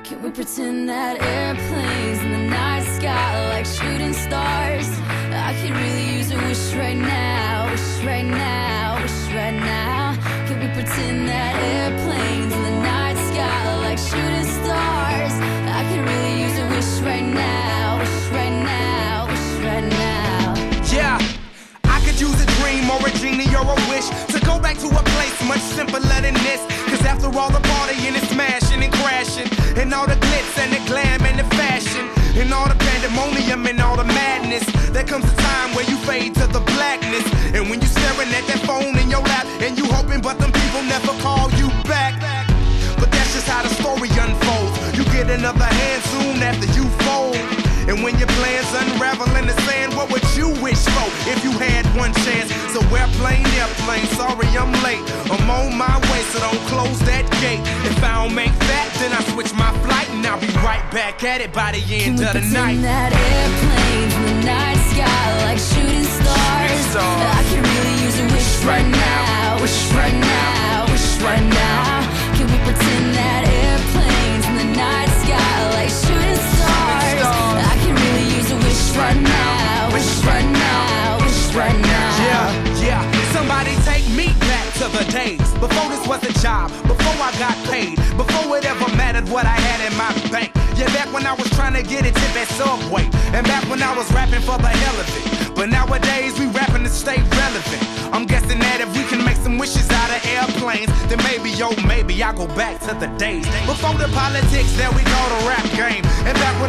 Can we pretend that airplanes in the night sky like shooting stars? I could really use a wish right now, wish right now, wish right now. Can we pretend that airplanes in the night sky like shooting stars? I could really use a wish right now, wish right now, wish right now. Yeah, I could use a dream or a genie or a wish to go back to a place much simpler than this. Cause after all the partying and smashing and crashing, and all the glitz and the glam and the fashion, and all the pandemonium and all the madness, there comes a time where you fade to the blackness. And when you're staring at that phone in your lap, and you hoping but them people never call you back. But that's just how the story unfolds. You get another hand soon after you fold. And when your plans unravel in the sand, what would you wish for if you had one chance? So airplane, sorry I'm late. I'm on my way, so don't close that gate. If I don't make that, then I switch my flight, and I'll be right back at it by the end of the night. Can we pretend that airplanes in the night sky like shooting stars? I can really use a wish right now, wish right now, wish right now. Can we pretend that airplanes in the night sky like shooting stars? I can really use a wish right now, wish right now, wish right now. Yeah, somebody take me back to the days before this was a job, before I got paid, before it ever mattered what I had in my bank. Yeah, back when I was trying to get a tip at Subway, and back when I was rapping for the hell of it. But nowadays we rapping to stay relevant. I'm guessing that if we can make some wishes out of airplanes, then maybe, oh maybe I'll go back to the days before the politics that we call the rap game. And back when